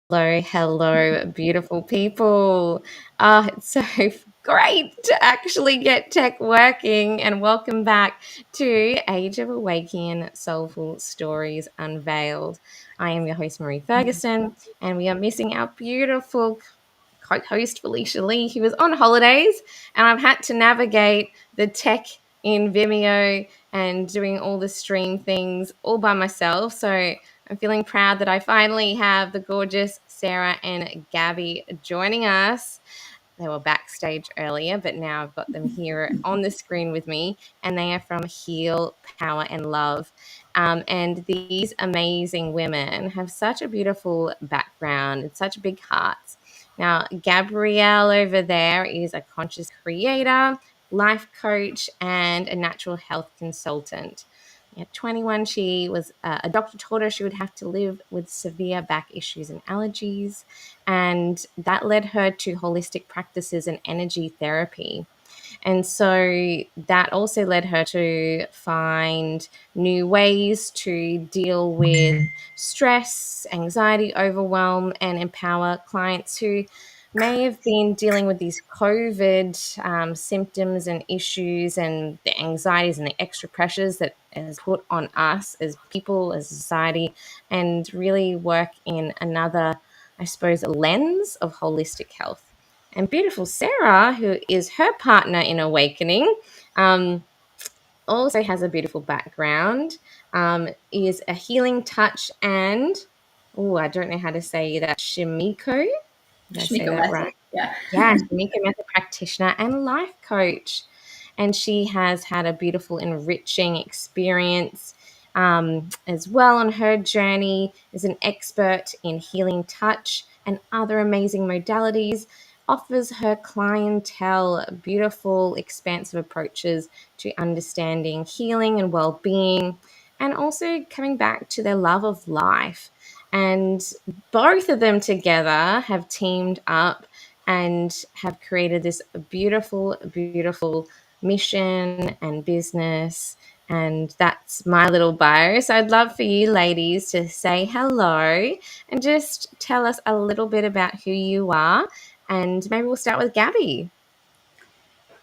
Hello, beautiful people. It's so great to actually get tech working, and welcome back to Age of Awæcnian Soulful Stories Unveiled. I am your host, Marie Ferguson, and we are missing our beautiful co-host Felicia Lee, who was on holidays, and I've had to navigate the tech in Vimeo and doing all the stream things all by myself. So I'm feeling proud that I finally have the gorgeous Sarah and Gabby joining us. They were backstage earlier, but now I've got them here on the screen with me, and they are from Heal, Power, and Love. And these amazing women have such a beautiful background and such big hearts. Now, Gabrielle over there is a conscious creator, life coach, and a natural health consultant. At 21, she was a doctor told her she would have to live with severe back issues and allergies, and that led her to holistic practices and energy therapy. And so that also led her to find new ways to deal with stress, anxiety, overwhelm, and empower clients who may have been dealing with these COVID symptoms and issues and the anxieties and the extra pressures that is put on us as people, as society, and really work in another, I suppose, lens of holistic health. And beautiful Sarah, who is her partner in Awæcnian, also has a beautiful background, is a healing touch and, I don't know how to say that, Shimiko. Did I say Schmiko that method. right? Yeah. Yeah, Shimiko method practitioner and life coach. And she has had a beautiful, enriching experience as well on her journey as an expert in healing touch and other amazing modalities, offers her clientele beautiful, expansive approaches to understanding healing and well-being, and also coming back to their love of life. And both of them together have teamed up and have created this beautiful, beautiful mission and business. And that's my little bio. So I'd love for you ladies to say hello and just tell us a little bit about who you are. And maybe we'll start with Gabby.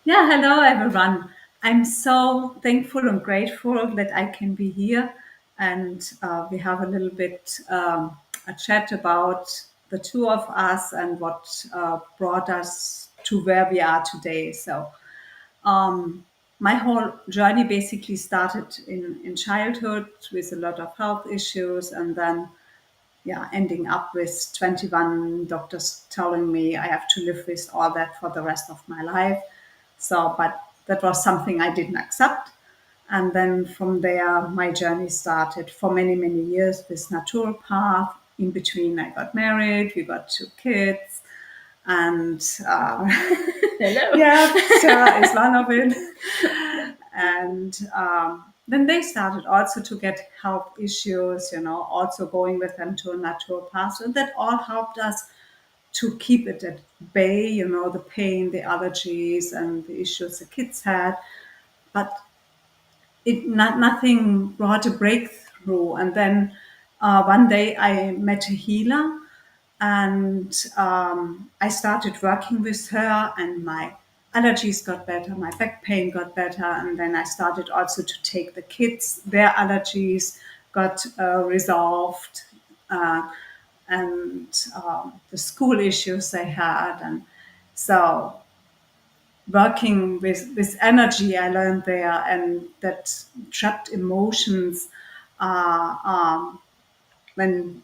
Yeah, hello everyone. I'm so thankful and grateful that I can be here and we have a little bit a chat about the two of us and what brought us to where we are today. So, my whole journey basically started in childhood with a lot of health issues, and then ending up with 21 doctors telling me I have to live with all that for the rest of my life. So, but that was something I didn't accept. And then from there, my journey started for many, many years with naturopath. In between, I got married, we got 2 kids, and Hello. yeah, Sarah is one of it. And then they started also to get health issues, also going with them to a naturopath. And that all helped us to keep it at bay, the pain, the allergies, and the issues the kids had. But nothing brought a breakthrough. And then one day I met a healer, and I started working with her, and my allergies got better, my back pain got better, and then I started also to take the kids, their allergies got resolved, and the school issues they had. And so working with energy, I learned there, and that trapped emotions are when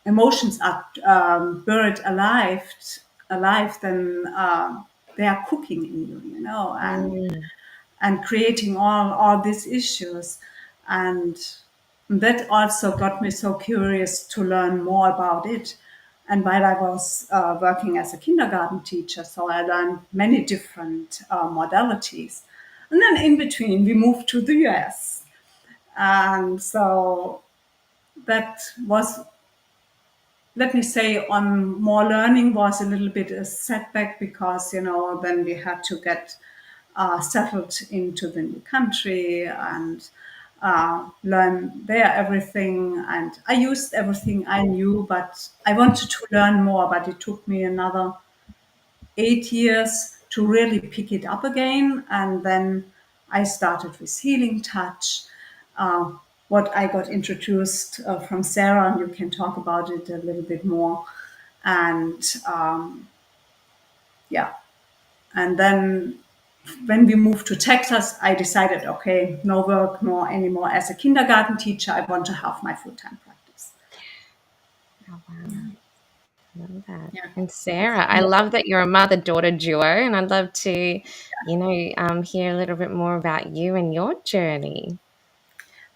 emotions are buried alive, then they are cooking in you, Mm. and creating all these issues. And that also got me so curious to learn more about it. And while I was working as a kindergarten teacher, so I learned many different modalities. And then in between, we moved to the US. And so that was, let me say, on more learning was a little bit a setback, because then we had to get settled into the new country, and learn there everything. And I used everything I knew, but I wanted to learn more. But it took me another 8 years to really pick it up again. And then I started with healing touch. Uh, what I got introduced from Sarah, and you can talk about it a little bit more. And yeah, and then when we moved to Texas, I decided, okay, no work more anymore as a kindergarten teacher. I want to have my full-time practice. Oh, wow. Love that. Yeah. And Sarah, I love that you're a mother-daughter duo, and I'd love to, hear a little bit more about you and your journey.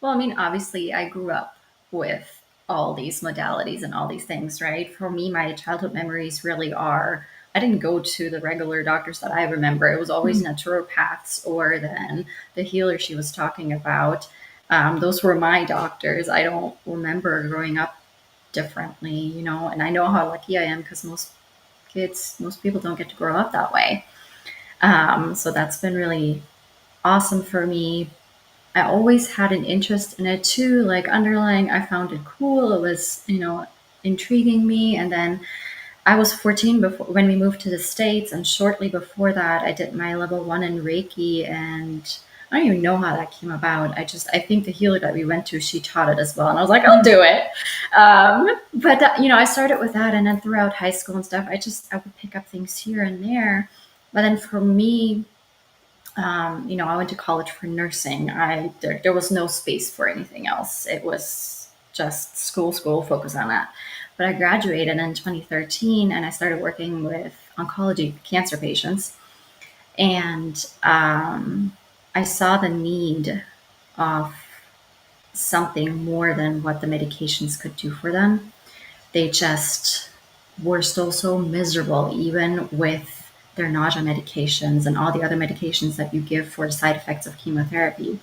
Well, I mean, obviously, I grew up with all these modalities and all these things, right? For me, my childhood memories really are. I didn't go to the regular doctors that I remember. It was always naturopaths or then the healer she was talking about. Those were my doctors. I don't remember growing up differently, and I know how lucky I am because most people don't get to grow up that way. So that's been really awesome for me. I always had an interest in it too, like underlying, I found it cool. It was, intriguing me. And then I was 14 before when we moved to the States. And shortly before that, I did my level 1 in Reiki. And I don't even know how that came about. I think the healer that we went to, she taught it as well. And I was like, I'll do it. But I started with that. And then throughout high school and stuff, I would pick up things here and there. But then for me, I went to college for nursing. There was no space for anything else. It was just school, focus on that. But I graduated in 2013 and I started working with oncology cancer patients. And I saw the need of something more than what the medications could do for them. They just were still so miserable, even with their nausea medications and all the other medications that you give for side effects of chemotherapy.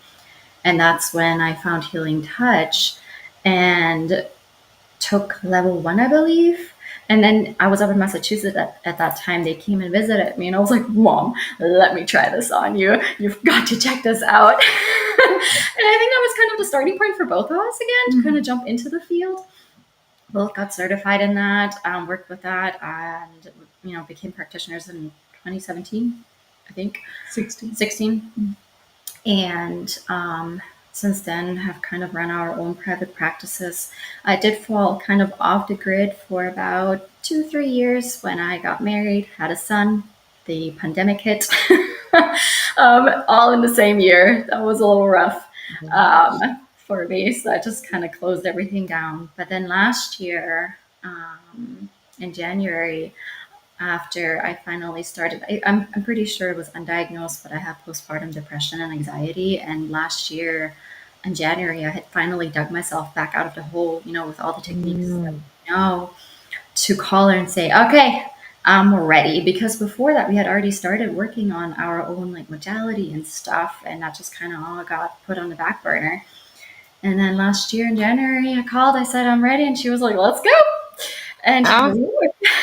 And that's when I found Healing Touch and took level 1, I believe. And then I was up in Massachusetts at that time. They came and visited me, and I was like, Mom, let me try this on you. You've got to check this out. And I think that was kind of the starting point for both of us again to kind of jump into the field. Both got certified in that, worked with that, and became practitioners in 2017, I think. 16. And since then have kind of run our own private practices. I did fall kind of off the grid for about 2-3 years when I got married, had a son. The pandemic hit, all in the same year. That was a little rough. For me. So I just kind of closed everything down. But then last year, in January, after I finally started, I'm pretty sure it was undiagnosed, but I have postpartum depression and anxiety. And last year in January, I had finally dug myself back out of the hole, with all the techniques that we know, to call her and say, okay, I'm ready. Because before that, we had already started working on our own like modality and stuff. And that just kind of all got put on the back burner. And then last year in January, I called, I said, I'm ready. And she was like, let's go. And Oh,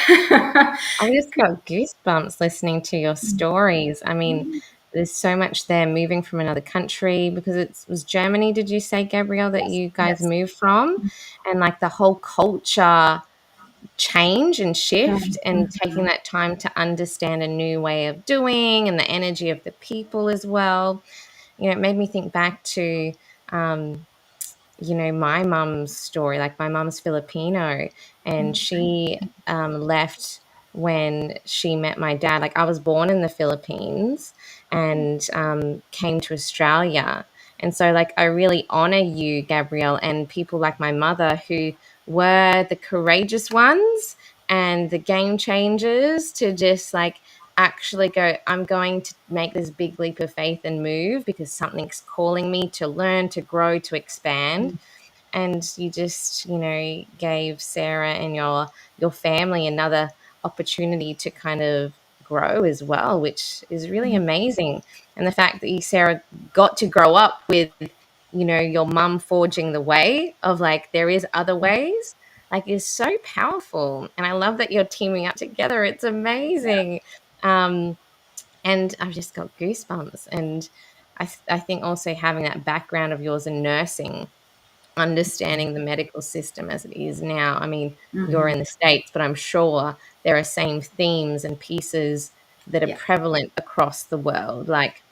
I just got goosebumps listening to your stories. I mean, there's so much there moving from another country because it was Germany, did you say, Gabrielle, that you guys Yes. moved from? And like the whole culture change and shift and taking that time to understand a new way of doing and the energy of the people as well. It made me think back to um, my mum's story. Like my mum's Filipino, and she left when she met my dad. Like I was born in the Philippines and came to Australia. And so, like, I really honor you, Gabrielle, and people like my mother who were the courageous ones and the game changers to just like actually go, I'm going to make this big leap of faith and move because something's calling me to learn, to grow, to expand. And you just gave Sarah and your family another opportunity to kind of grow as well, which is really amazing. And the fact that you, Sarah, got to grow up with your mum forging the way of like there is other ways, like, is so powerful. And I love that you're teaming up together. It's amazing. um and I've just got goosebumps. And I think also having that background of yours in nursing, understanding the medical system as it is now. I mean, you're Hmm. in the States, but I'm sure there are same themes and pieces that are Yeah. prevalent across the world. Like,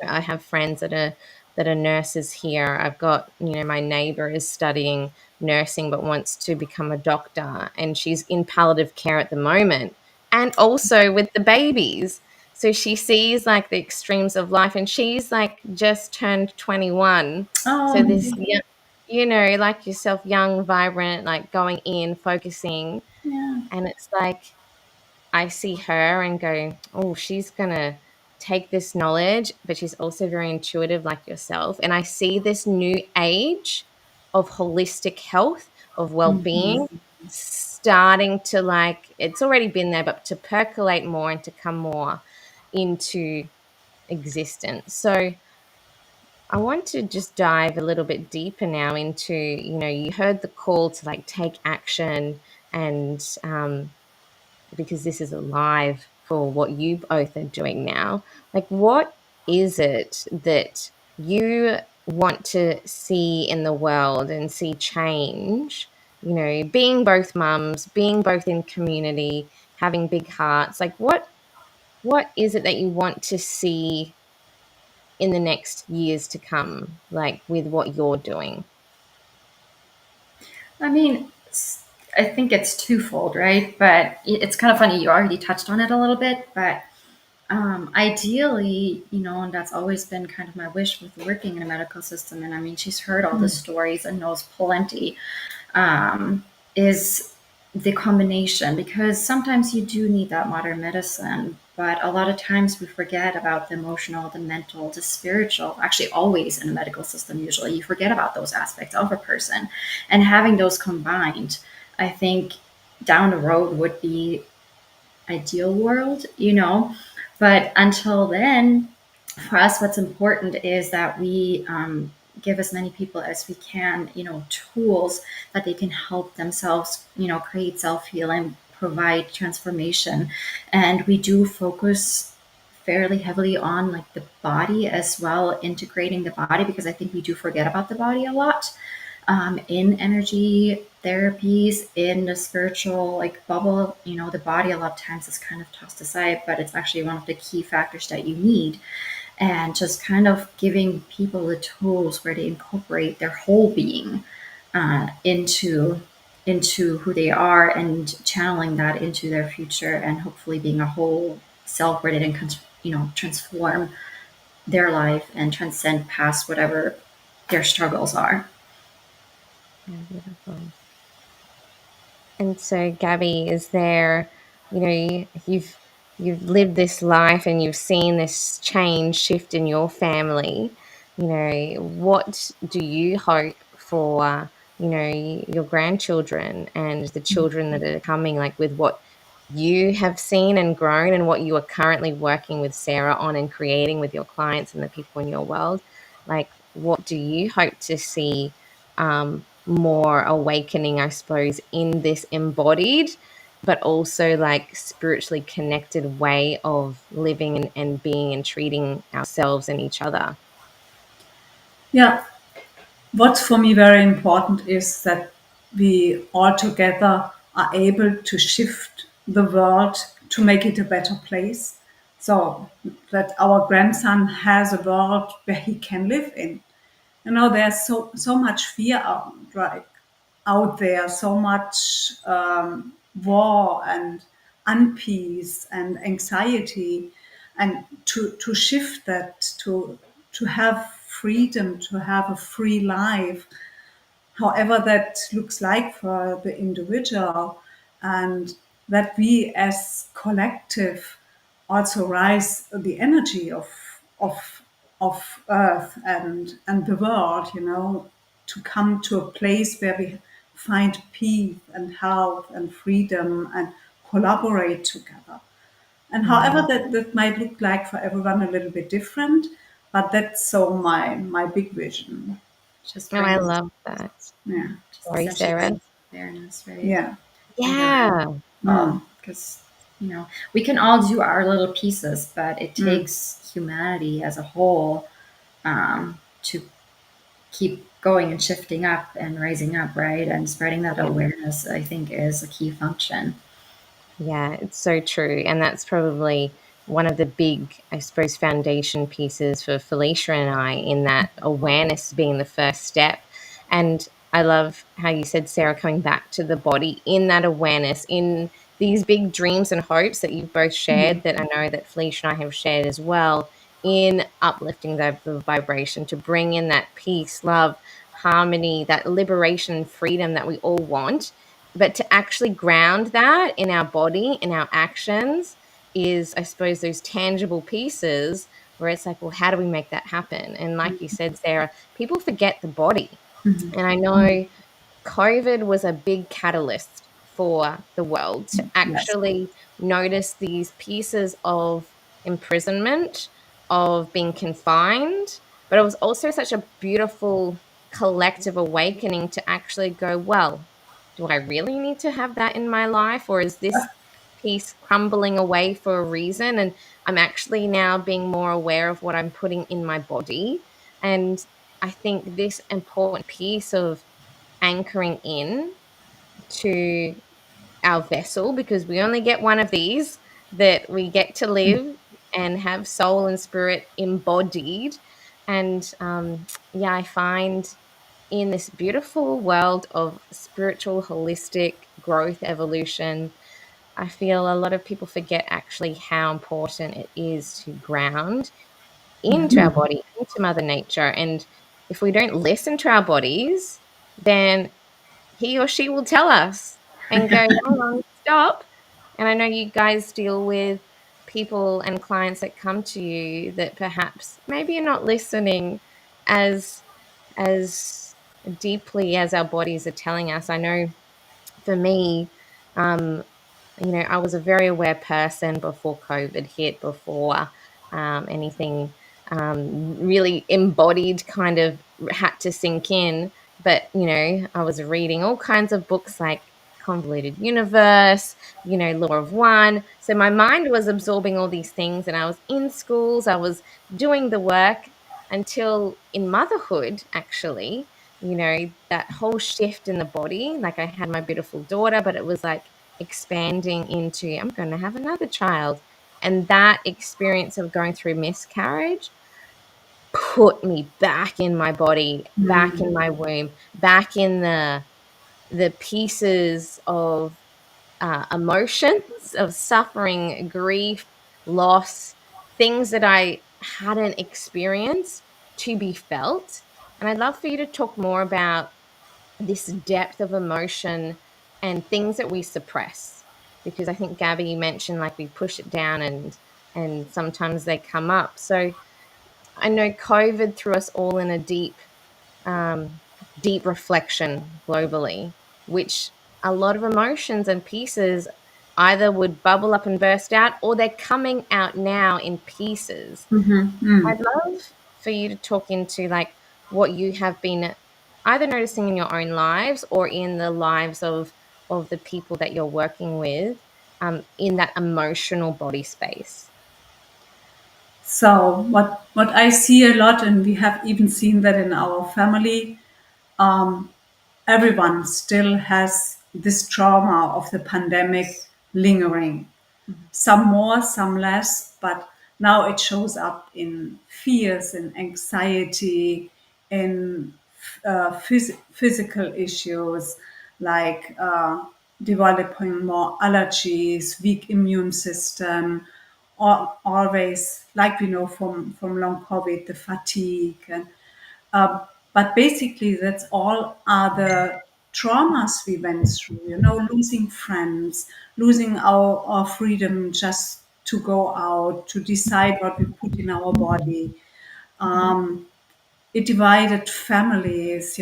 I have friends that are nurses here. I've got, my neighbor is studying nursing but wants to become a doctor, and she's in palliative care at the moment and also with the babies. So she sees like the extremes of life, and she's like just turned 21. Oh, So this, amazing. like yourself, young, vibrant, like going in, focusing, Yeah. and it's like I see her and go, oh, she's going to take this knowledge, but she's also very intuitive like yourself. And I see this new age of holistic health, of well-being starting to, like, it's already been there, but to percolate more and to come more into existence. So I want to just dive a little bit deeper now into, you heard the call to like take action, and because this is alive for what you both are doing now. Like, what is it that you want to see in the world and see change? Being both mums, being both in community, having big hearts. Like, what is it that you want to see in the next years to come, like with what you're doing? I mean, I think it's twofold, right? But it's kind of funny. You already touched on it a little bit, but ideally, and that's always been kind of my wish with working in a medical system. And I mean, she's heard all the stories and knows plenty. Is the combination, because sometimes you do need that modern medicine, but a lot of times we forget about the emotional, the mental, the spiritual. Actually, always in a medical system, usually you forget about those aspects of a person, and having those combined, I think down the road would be ideal world. But until then, for us, what's important is that we give as many people as we can, tools that they can help themselves, create self healing, provide transformation. And we do focus fairly heavily on like the body as well, integrating the body, because I think we do forget about the body a lot in energy therapies, in the spiritual like bubble. The body a lot of times is kind of tossed aside, but it's actually one of the key factors that you need. And just kind of giving people the tools where they incorporate their whole being into who they are, and channeling that into their future, and hopefully being a whole self where they can transform their life and transcend past whatever their struggles are. Yeah, beautiful. And so, Gabby, is there, you've lived this life and you've seen this change shift in your family. What do you hope for, your grandchildren and the children that are coming, like with what you have seen and grown and what you are currently working with Sarah on and creating with your clients and the people in your world? Like, what do you hope to see more awakening, I suppose, in this embodied but also like spiritually connected way of living and being and treating ourselves and each other? Yeah, what's for me very important is that we all together are able to shift the world to make it a better place. So that our grandson has a world where he can live in. There's so much fear out there, so much war and unpeace and anxiety, and to shift that, to have freedom, to have a free life, however that looks like for the individual, and that we as collective also rise the energy of of earth and the world, to come to a place where we find peace and health and freedom and collaborate together. And however Mm. that might look like for everyone a little bit different, but that's so my big vision. Just Oh, I bring love that. Yeah. just Sorry, essentially Sarah. brings awareness, right? Yeah. And the Yeah. Mm. because You know, we can all do our little pieces, but it Mm. takes humanity as a whole to keep going and shifting up and rising up, right? And spreading that Yeah. awareness, I think, is a key function. Yeah, it's so true. And that's probably one of the big, I suppose, foundation pieces for Felicia and I, in that awareness being the first step. And I love how you said, Sarah, coming back to the body in that awareness, in these big dreams and hopes that you've both shared, Mm. that I know that Felicia and I have shared as well, in uplifting the vibration to bring in that peace, love, harmony, that liberation and freedom that we all want, but to actually ground that in our body, in our actions, is, I suppose, those tangible pieces where it's like, well, how do we make that happen? And like you said, Sarah, people forget the body. Mhm. And I Mm. know COVID was a big catalyst for the world to Yes. actually notice these pieces of imprisonment, of being confined, but it was also such a beautiful collective awakening to actually go, well, do I really need to have that in my life? Or is this piece crumbling away for a reason? And I'm actually now being more aware of what I'm putting in my body. And I think this important piece of anchoring in to our vessel, because we only get one of these, that we get to live and have soul and spirit embodied. And yeah, I find in this beautiful world of spiritual, holistic growth, evolution, I feel a lot of people forget actually how important it is to ground into our body, into Mother Nature. And if we don't listen to our bodies, then he or she will tell us and go, hold on, stop. And I know you guys deal with people and clients that come to you that perhaps maybe are not listening as deeply as our bodies are telling us. I know for me, um, I was a very aware person before COVID hit, before anything really embodied kind of had to sink in. But, I was reading all kinds of books like Convoluted Universe, Law of One. So my mind was absorbing all these things, and I was in schools, I was doing the work until in motherhood, actually, that whole shift in the body. Like I had my beautiful daughter, but it was like expanding into, I'm going to have another child. And that experience of going through miscarriage put me back in my body, back Mm. in my womb, back in the pieces of emotions of suffering, grief, loss, things that I hadn't experienced to be felt. And I'd love for you to talk more about this depth of emotion and things that we suppress, because I think Gabby mentioned, like, we push it down and sometimes they come up. So I know COVID threw us all in a um, deep reflection globally, which a lot of emotions and pieces either would bubble up and burst out, or they're coming out now in pieces. Mhm. Mm. I'd love for you to talk into, like, what you have been either noticing in your own lives or in the lives of the people that you're working with, in that emotional body space. So what I see a lot, and we have even seen that in our family, um, everyone still has this trauma of the pandemic lingering. Some more, some less, but now it shows up in fears and anxiety, in physical issues like developing more allergies, weak immune system, or always, like we know from long COVID, the fatigue. And uh, but basically, that's all other traumas we went through, losing friends, losing our freedom just to go out, to decide what we put in our body. It divided families,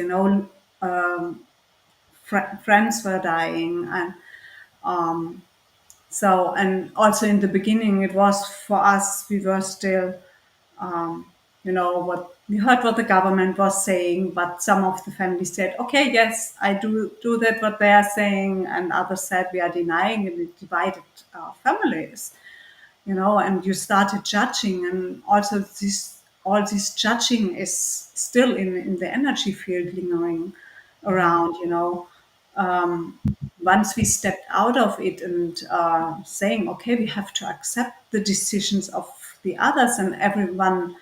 friends were dying. And so, and also in the beginning, it was for us, we were still what we heard what the government was saying, but some of the families said, okay, yes, I do that what they are saying, and others said we are denying, and it divided families, and you started judging, and also this judging is still in the energy field lingering around, once we stepped out of it and saying, okay, we have to accept the decisions of the others, and everyone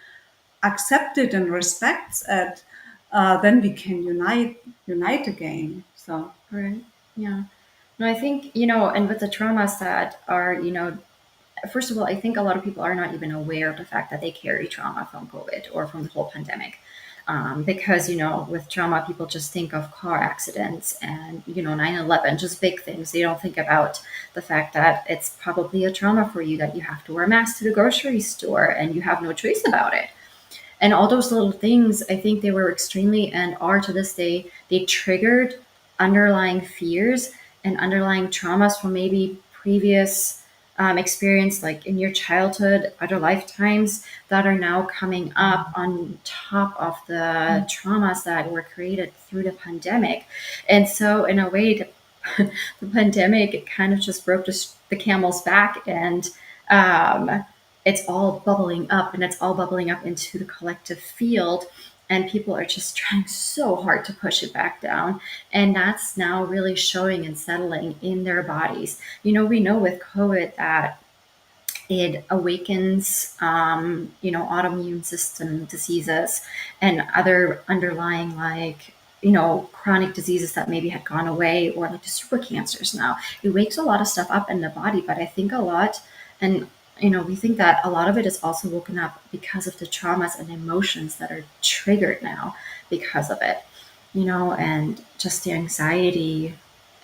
accepts it and respects it, then we can unite again. So Right. Yeah. No, I think, and with the traumas that are, first of all, I think a lot of people are not even aware of the fact that they carry trauma from COVID or from the whole pandemic. Because, with trauma, people just think of car accidents and, 9/11, just big things. They don't think about the fact that it's probably a trauma for you that you have to wear a mask to the grocery store and you have no choice about it. And all those little things, I think they were extremely, and are to this day, they triggered underlying fears and underlying traumas from maybe previous experience, like in your childhood, other lifetimes, that are now coming up on top of the traumas that were created through the pandemic. And so, in a way, the pandemic, it kind of just broke the camel's back, and um, it's all bubbling up, and it's all bubbling up into the collective field, and people are just trying so hard to push it back down, and that's now really showing and settling in their bodies. We know with COVID that it awakens, autoimmune system diseases and other underlying, like, chronic diseases that maybe had gone away, or like the super cancers now. It wakes a lot of stuff up in the body, but I think a lot, and, we think that a lot of it is also woken up because of the traumas and emotions that are triggered now because of it, and just the anxiety.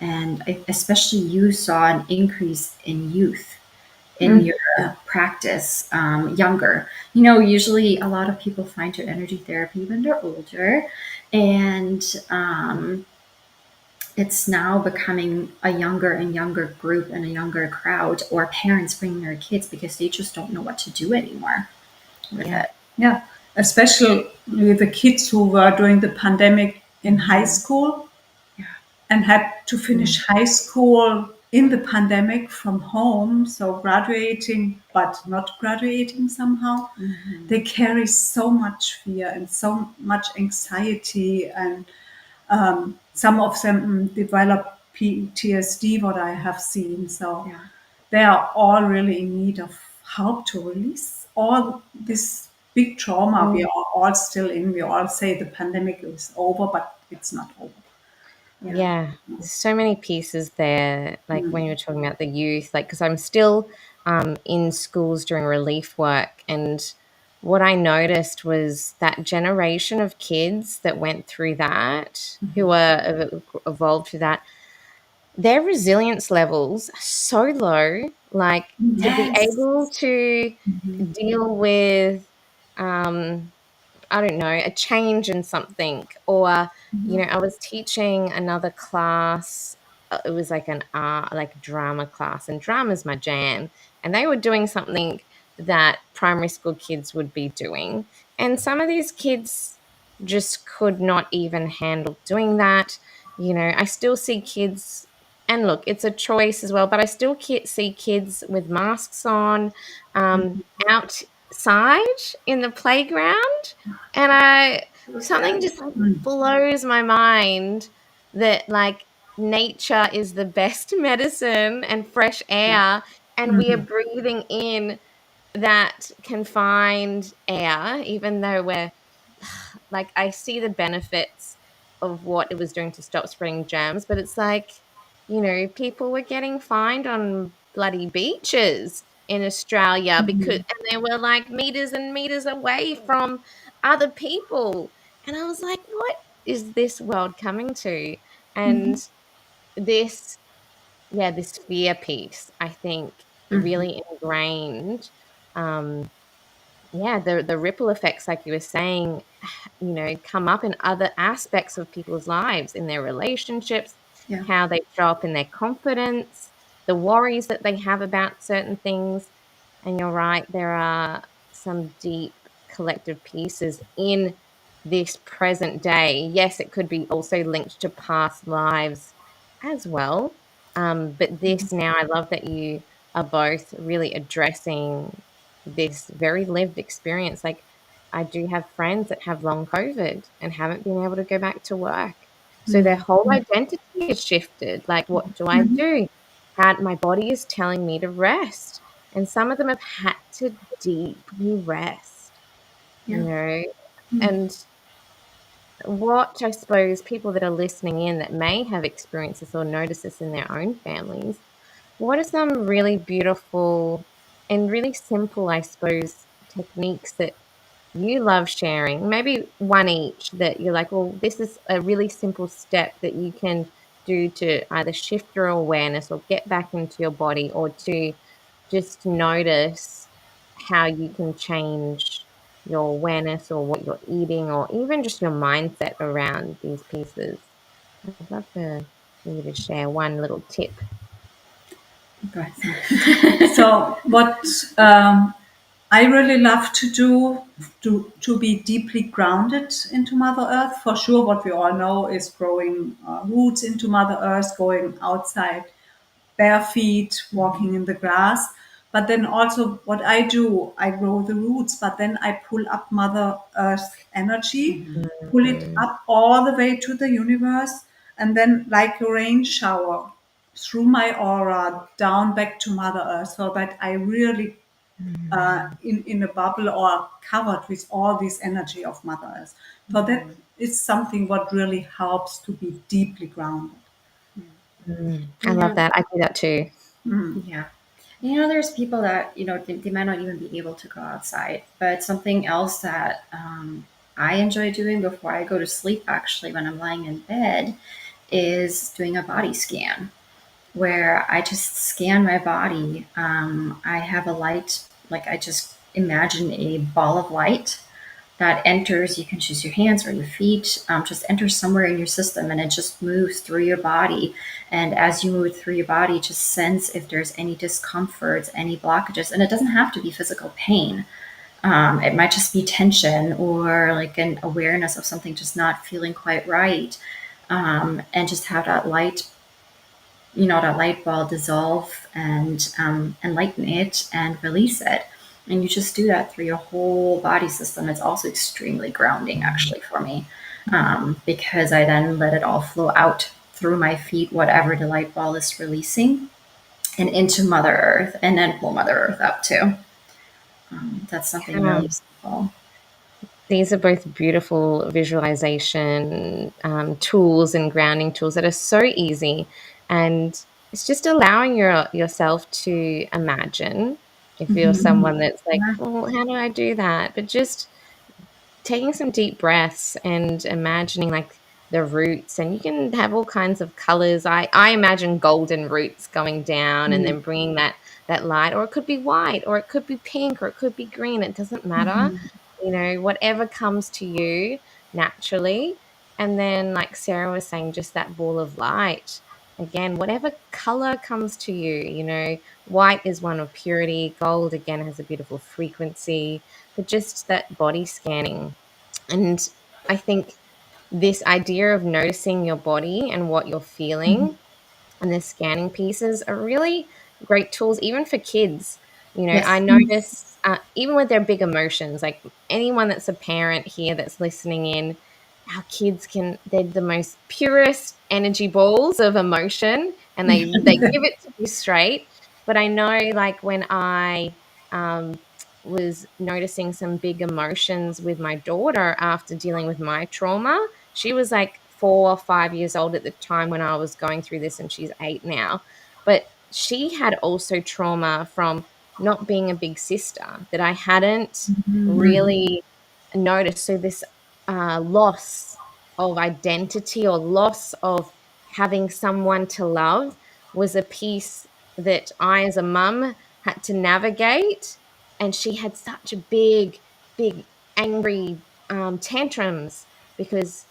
And especially you saw an increase in youth in your practice, younger. Usually a lot of people find your energy therapy when they're older, and it's now becoming a younger and younger group and a younger crowd, or parents bringing their kids because they just don't know what to do anymore with Yeah. it. yeah, especially with the kids who were during the pandemic in high school Yeah. and had to finish high school in the pandemic from home, so graduating but not graduating somehow. They carry so much fear and so much anxiety, and some of them develop PTSD, what I have seen. So Yeah. they are all really in need of help to release all this big trauma we Mm. are all still in. We all say the pandemic is over, but it's not over. Yeah. Yeah, there's so many pieces there. Like when you Mm. were talking about the youth, like because I'm still in schools doing relief work, and what I noticed was that generation of kids that went through that, who were evolved through that, their resilience levels are so low. Like to be Yes. able to deal with um, I don't know, a change in something. Or, I was teaching another class. It was like an art, like drama class, and drama's my jam. And they were doing something that primary school kids would be doing. And some of these kids just could not even handle doing that. I still see kids, and look, it's a choice as well, but I still see kids with masks on, outside in the playground, and So something sad. just like blows my mind that like nature is the best medicine and fresh Yeah. air, and we are breathing in that confined air, even though we're like, I see the benefits of what it was doing to stop spreading germs, but it's like, people were getting fined on bloody beaches in Australia because, and they were like meters and meters away from other people. And I was like, what is this world coming to? And this, yeah, this fear piece, I think, really ingrained. Yeah, the ripple effects, like you were saying, come up in other aspects of people's lives, in their relationships, Yeah. how they show up in their confidence, the worries that they have about certain things. And you're right, there are some deep collective pieces in this present day. Yes, it could be also linked to past lives as well. But this now, I love that you are both really addressing this very lived experience. Like, I do have friends that have long COVID and haven't been able to go back to work. So their whole identity has shifted. Like, what do I do? How my body is telling me to rest. And some of them have had to deeply rest, Yeah. and what I suppose people that are listening in that may have experienced this or noticed this in their own families, what are some really beautiful and really simple, I suppose, techniques that you love sharing? Maybe one each that you're like, well, this is a really simple step that you can do to either shift your awareness or get back into your body, or to just notice how you can change your awareness or what you're eating, or even just your mindset around these pieces. I'd love for you to share one little tip. Go ahead. So what I really love to do to be deeply grounded into Mother Earth, for sure, what we all know is growing roots into Mother Earth, going outside bare feet, walking in the grass. But then also what I do, I grow the roots, but then I pull up Mother Earth energy, pull it Mm, up all the way to the universe, and then like a rain shower through my aura down back to Mother Earth, so that I really in a bubble or covered with all this energy of Mother Earth. So that is something what really helps to be deeply grounded. I You love know, that. I do that too. yeah. There's people that, they might not even be able to go outside. But something else that I enjoy doing before I go to sleep, actually, when I'm lying in bed, is doing a body scan where I just scan my body. I have a light, like I just imagine a ball of light that enters. You can choose your hands or your feet, just enters somewhere in your system, and it just moves through your body. And as you move through your body, just sense if there's any discomforts, any blockages. And it doesn't have to be physical pain. It might just be tension or like an awareness of something just not feeling quite right. And just have that light, that light ball dissolve and enlighten it and release it. And you just do that through your whole body system. It's also extremely grounding, actually, for me, because I then let it all flow out through my feet, whatever the light ball is releasing, and into Mother Earth, and then pull Mother Earth up too. That's something Yeah. really simple. These are both beautiful visualization tools and grounding tools that are so easy. And it's just allowing yourself to imagine, if you're someone that's like, Yeah. well, how do I do that? But just taking some deep breaths and imagining like the roots, and you can have all kinds of colors. I imagine golden roots going down and then bringing that light, or it could be white, or it could be pink, or it could be green. It doesn't matter, whatever comes to you naturally. And then, like Sarah was saying, just that ball of light. Again, whatever color comes to you, white is one of purity. Gold, again, has a beautiful frequency, but just that body scanning. And I think this idea of noticing your body and what you're feeling, and the scanning pieces are really great tools, even for kids. I Yes. notice, even with their big emotions, like anyone that's a parent here that's listening in, our kids they're the most purest energy balls of emotion, and they give it to you straight. But I know, like, when I um, was noticing some big emotions with my daughter after dealing with my trauma. She was like 4 or 5 years old at the time when I was going through this, and she's 8 now. But she had also trauma from not being a big sister that I hadn't really noticed. So this loss of identity, or loss of having someone to love, was a piece that I, as a mum, had to navigate. And she had such a big, angry tantrums because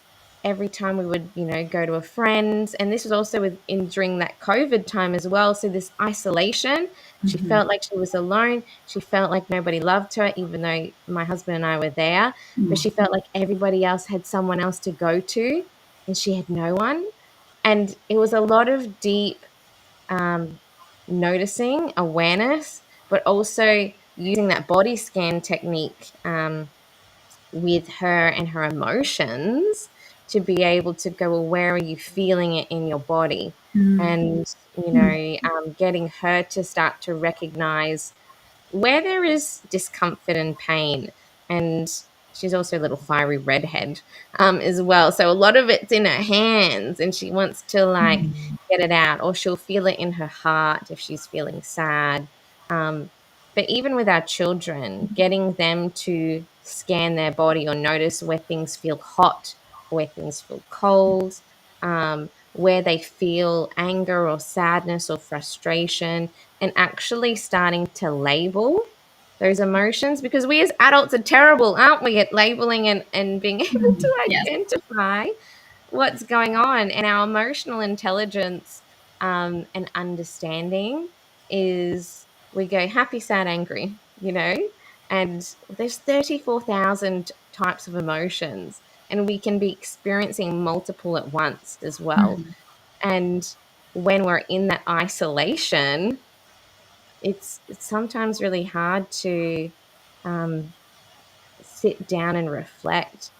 every time we would, go to a friend's, and this was also during that COVID time as well. So this isolation, she felt like she was alone. She felt like nobody loved her, even though my husband and I were there. But she felt like everybody else had someone else to go to, and she had no one. And it was a lot of deep um, noticing, awareness, but also using that body scan technique with her and her emotions to be able to go, well, where are you feeling it in your body? And, getting her to start to recognize where there is discomfort and pain. And she's also a little fiery redhead as well. So a lot of it's in her hands and she wants to like get it out, or she'll feel it in her heart if she's feeling sad. But even with our children, getting them to scan their body or notice where things feel hot, where things feel cold, where they feel anger or sadness or frustration, and actually starting to label those emotions, because we as adults are terrible, aren't we, at labeling and being able to Yes. identify what's going on. And our emotional intelligence and understanding is, we go happy, sad, angry, and there's 34,000 types of emotions, and we can be experiencing multiple at once as well. And when we're in that isolation, it's sometimes really hard to um, sit down and reflect.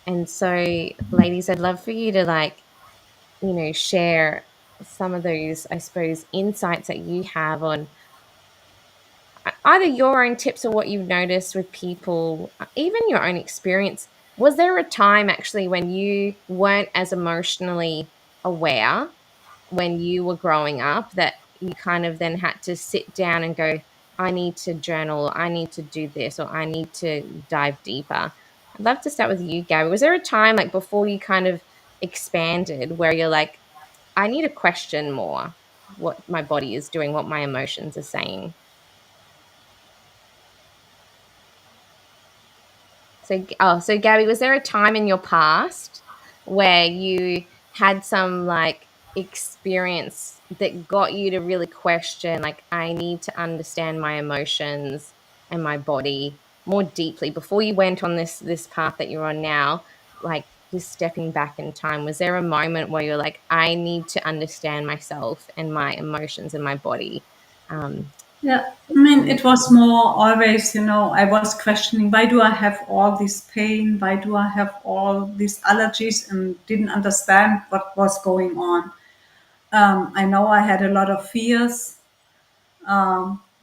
And so, ladies, I'd love for you to share some of those, I suppose, insights that you have on either your own tips or what you've noticed with people, even your own experience. Was there a time actually when you weren't as emotionally aware when you were growing up, that you kind of then had to sit down and go, I need to journal, I need to do this, or I need to dive deeper? I'd love to start with you, Gabby. Was there a time like before you kind of expanded where you're like, I need to question more what my body is doing, what my emotions are saying? So Gabby, was there a time in your past where you had some like experience that got you to really question, like, I need to understand my emotions and my body more deeply before you went on this path that you're on now? Like, just stepping back in time, was there a moment where you're like, I need to understand myself and my emotions and my body? Um, Yeah, I mean, more it was more always, I was questioning, why do I have all this pain? Why do I have all these allergies? And didn't understand what was going on. I know I had a lot of fears.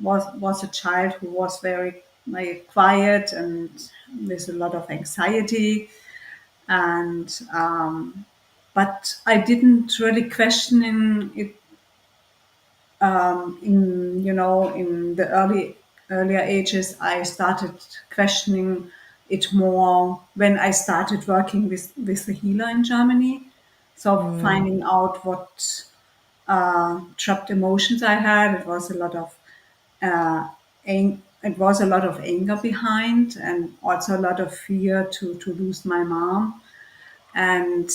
Was a child who was very like, quiet and with a lot of anxiety, and but I didn't really question in it in the earlier ages. I started questioning it more when I started working with a healer in Germany. So mm, finding out what trapped emotions I had. It was a lot of anger behind, and also a lot of fear to lose my mom. And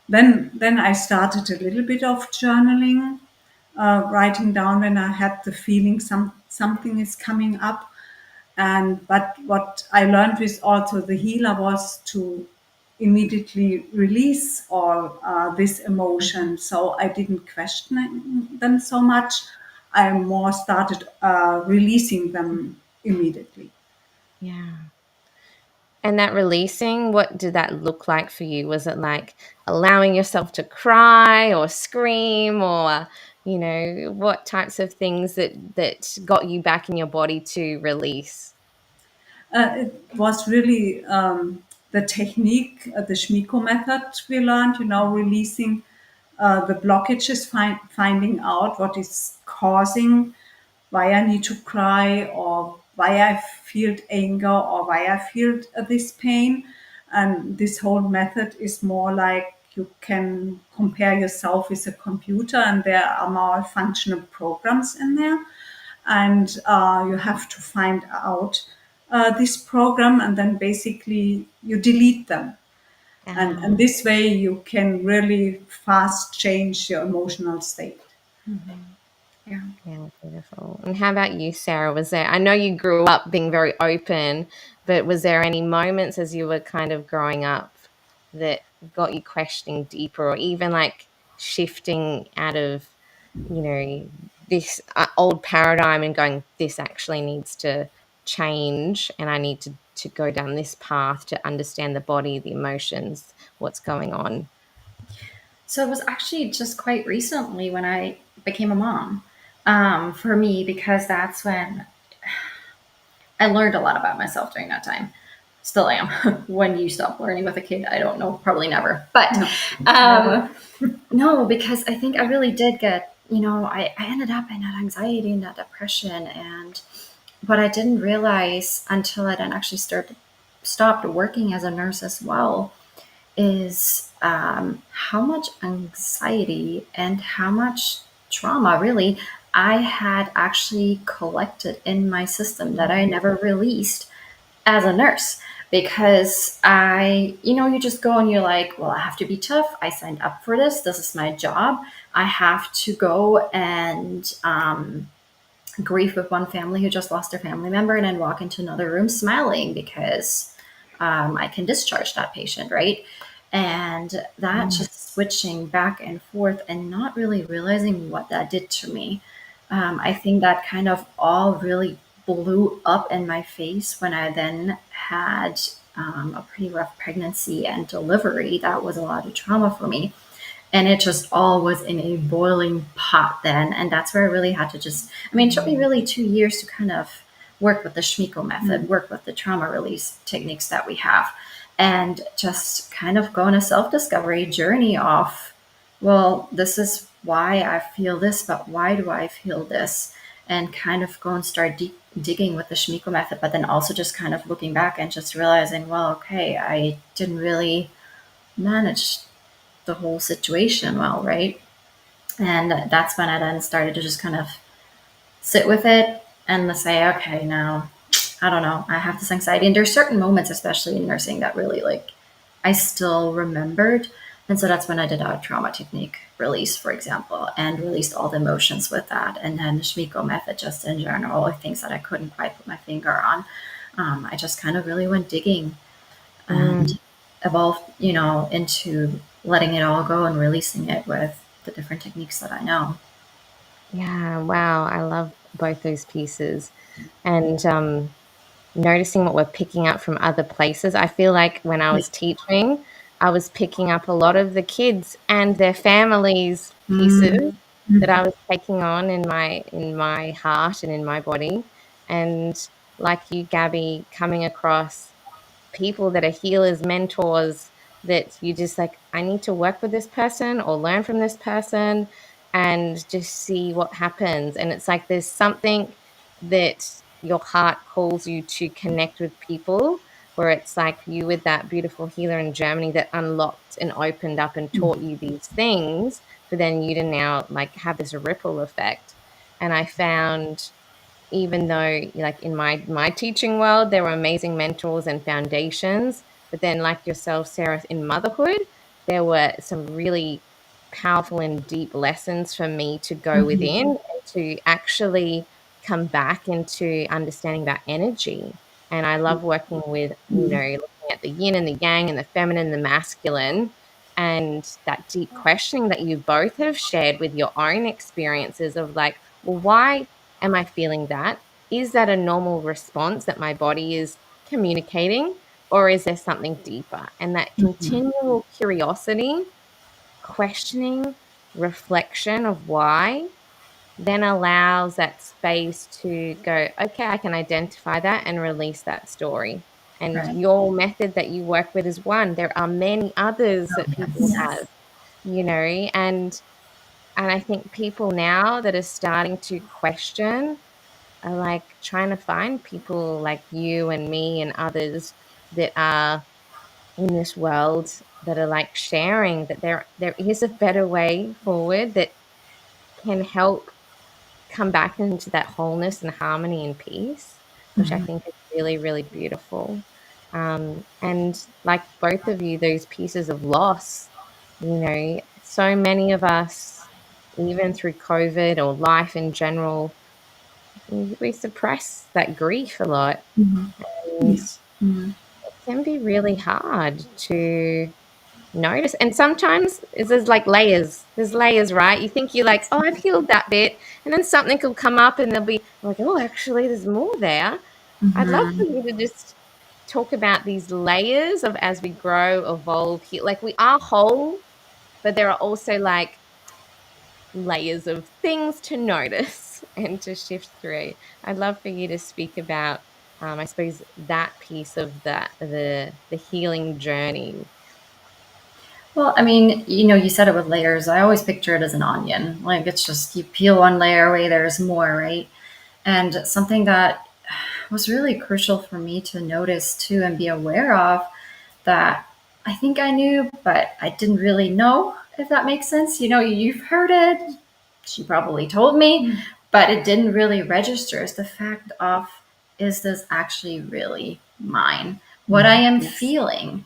then I started a little bit of journaling, writing down when I had the feeling something is coming up. And but what I learned with also the healer was to immediately release all this emotion. So I didn't question them so much. I more started releasing them immediately. yeah. And that releasing, what did that look like for you? Was it like allowing yourself to cry or scream, or, what types of things that got you back in your body to release? It was really the technique, the Schmiko method we learned, releasing the blockages, finding out what is causing why I need to cry, or why I feel anger, or why I feel this pain. And this whole method is more like you can compare yourself with a computer, and there are more functional programs in there, and you have to find out this program, and then basically you delete them. And Ah, this way you can really fast change your emotional state. Yeah. yeah, beautiful. And how about you, Sarah? Was there, I know you grew up being very open, but was there any moments as you were kind of growing up that got you questioning deeper, or even like shifting out of, this old paradigm and going, this actually needs to change and I need to go down this path to understand the body, the emotions, what's going on? So it was actually just quite recently when I became a mom, for me, because that's when I learned a lot about myself during that time. Still am. When you stop learning with a kid, I don't know, probably never. But No, never. um, no, because I think I really did get, I ended up in that anxiety and that depression. And what I didn't realize until I then actually stopped working as a nurse as well is how much anxiety and how much trauma really I had actually collected in my system that I never released as a nurse. Because you just go and you're like, well, I have to be tough. I signed up for this. This is my job. I have to go and grieve with one family who just lost their family member and then walk into another room smiling because I can discharge that patient, right? And that just switching back and forth and not really realizing what that did to me. I think that kind of all really blew up in my face when I then had a pretty rough pregnancy and delivery. That was a lot of trauma for me, and it just all was in a boiling pot then. And that's where I really had to it took me really 2 years to kind of work with the Schmiko method, work with the trauma release techniques that we have, and just kind of go on a self-discovery journey of, well, this is why I feel this, but why do I feel this? And kind of go and start digging with the Schmiko method, but then also just kind of looking back and just realizing, well, okay, I didn't really manage the whole situation well, right? And that's when I then started to just kind of sit with it and say, okay, now I don't know, I have this anxiety. And there's certain moments, especially in nursing, that really I still remembered. And so that's when I did a trauma technique release, for example, and released all the emotions with that. And then the Schmiko method, just in general, things that I couldn't quite put my finger on. I just kind of really went digging Mm. and evolved, into letting it all go and releasing it with the different techniques that I know. Yeah, wow. I love both those pieces. And noticing what we're picking up from other places. I feel like when I was teaching, I was picking up a lot of the kids and their families' pieces Mm. that I was taking on in my heart and in my body. And like you, Gabby, coming across people that are healers, mentors, that you just like, I need to work with this person or learn from this person and just see what happens. And it's like there's something that your heart calls you to connect with people, where it's like you with that beautiful healer in Germany that unlocked and opened up and taught you these things for then you to now like have this ripple effect. And I found, even though like in my teaching world there were amazing mentors and foundations, but then like yourself, Sarah, in motherhood there were some really powerful and deep lessons for me to go within and to actually come back into understanding about energy. And I love working with, looking at the yin and the yang and the feminine and the masculine, and that deep questioning that you both have shared with your own experiences of like, well, why am I feeling that? Is that a normal response that my body is communicating, or is there something deeper? And that continual curiosity, questioning, reflection of why then allows that space to go, okay, I can identify that and release that story. And Right. your method that you work with is one. There are many others Oh, that people yes. have, and I think people now that are starting to question are like trying to find people like you and me and others that are in this world that are like sharing that there is a better way forward that can help come back into that wholeness and harmony and peace, which I think is really, really beautiful. And like both of you, those pieces of loss, so many of us, even through COVID or life in general, we suppress that grief a lot. And Yeah. Mm. it can be really hard to notice. And sometimes there's like layers. There's layers, right? You think you're like, oh, I've healed that bit. And then something will come up and they'll be like, oh, actually, there's more there. I'd love for you to just talk about these layers of as we grow, evolve, heal. Like we are whole, but there are also like layers of things to notice and to shift through. I'd love for you to speak about, I suppose, that piece of the healing journey. Well, I mean, you said it with layers. I always picture it as an onion. Like it's just you peel one layer away, there's more, right? And something that was really crucial for me to notice too and be aware of that I think I knew, but I didn't really know, if that makes sense. You've heard it. She probably told me, but it didn't really register as the fact of, is this actually really mine? What I am Yes. feeling,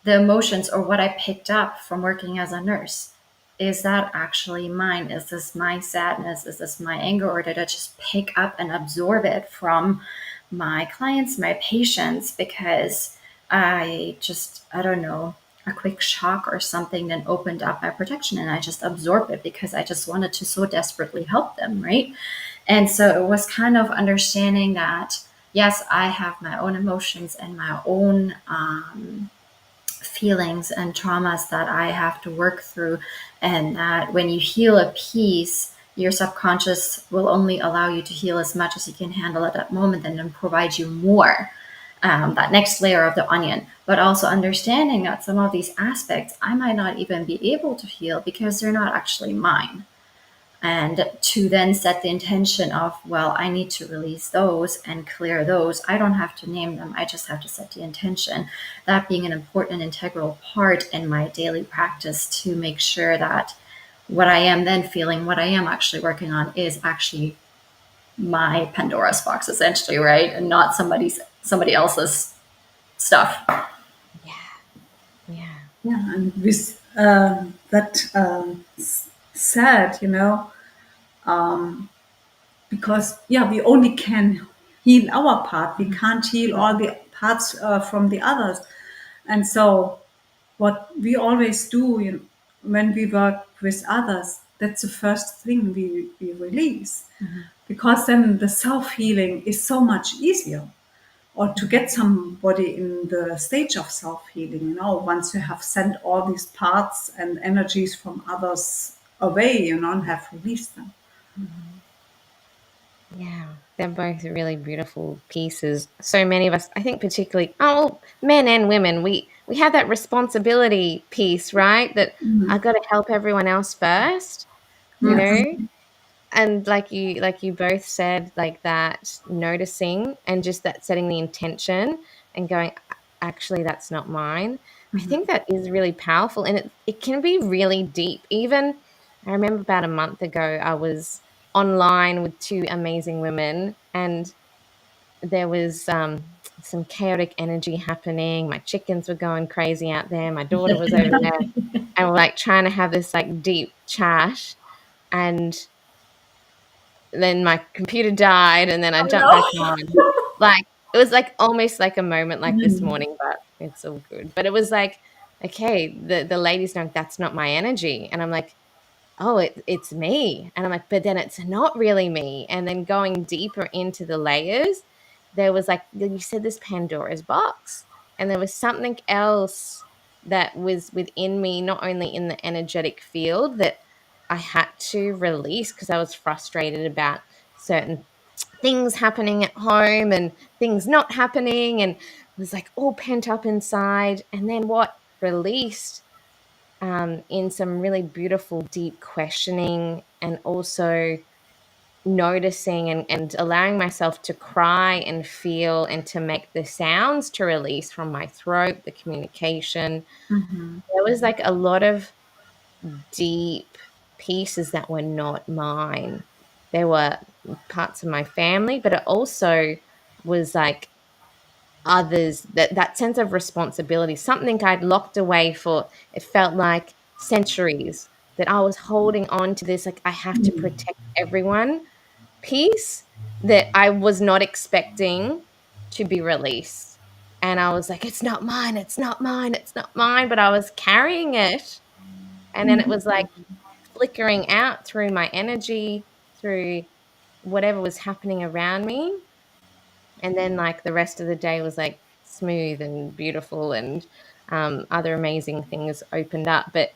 the emotions or what I picked up from working as a nurse. Is that actually mine? Is this my sadness? Is this my anger? Or did I just pick up and absorb it from my clients, my patients? Because I don't know, a quick shock or something then opened up my protection and I just absorbed it because I just wanted to so desperately help them, right? And so it was kind of understanding that, yes, I have my own emotions and my own feelings and traumas that I have to work through. And that when you heal a piece, your subconscious will only allow you to heal as much as you can handle at that moment and then provide you more. That next layer of the onion, but also understanding that some of these aspects I might not even be able to heal because they're not actually mine, and to then set the intention of, well, I need to release those and clear those. I don't have to name them, I just have to set the intention. That being an important integral part in my daily practice to make sure that what I am then feeling, what I am actually working on, is actually my Pandora's box, essentially, right? And not somebody else's stuff. Yeah, yeah, Yeah, and with that said, because yeah, we only can heal our part. We can't heal all the parts from the others, and so what we always do, when we work with others, that's the first thing we release, because then the self healing is so much easier, or to get somebody in the stage of self-healing, once you have sent all these parts and energies from others away, and have released them. yeah. They're both really beautiful pieces. So many of us, I think, particularly, oh, men and women, we have that responsibility piece, right? That I got to help everyone else first, you Yes. know. And like you both said, like that noticing and just that setting the intention and going, actually, that's not mine. I think that is really powerful, and it can be really deep. Even I remember about a month ago, I was online with two amazing women, and there was some chaotic energy happening. My chickens were going crazy out there. My daughter was over there, and we're like trying to have this like deep chat. And then my computer died, and then I Oh jumped back no. on. Like, it was, like, almost like a moment like this morning, but it's all good. But it was like, okay, the lady's going, "That's not my energy." And I'm like, "Oh, it's me." And I'm like, "But then it's not really me." And then going deeper into the layers, there was, like, you said, this Pandora's box, and there was something else that was within me, not only in the energetic field, that I had to release because I was frustrated about certain things happening at home and things not happening, and was like all pent up inside. And then what released, in some really beautiful deep questioning, and also noticing and allowing myself to cry and feel and to make the sounds to release from my throat, the communication. There was like a lot of deep pieces that were not mine. There were parts of my family, but it also was like others, that sense of responsibility, something I'd locked away for, it felt like centuries, that I was holding on to this, like, I have to protect everyone piece that I was not expecting to be released. And I was like, it's not mine, it's not mine, it's not mine. But I was carrying it. And then it was like flickering out through my energy, through whatever was happening around me. And then, like, the rest of the day was like smooth and beautiful, and other amazing things opened up. But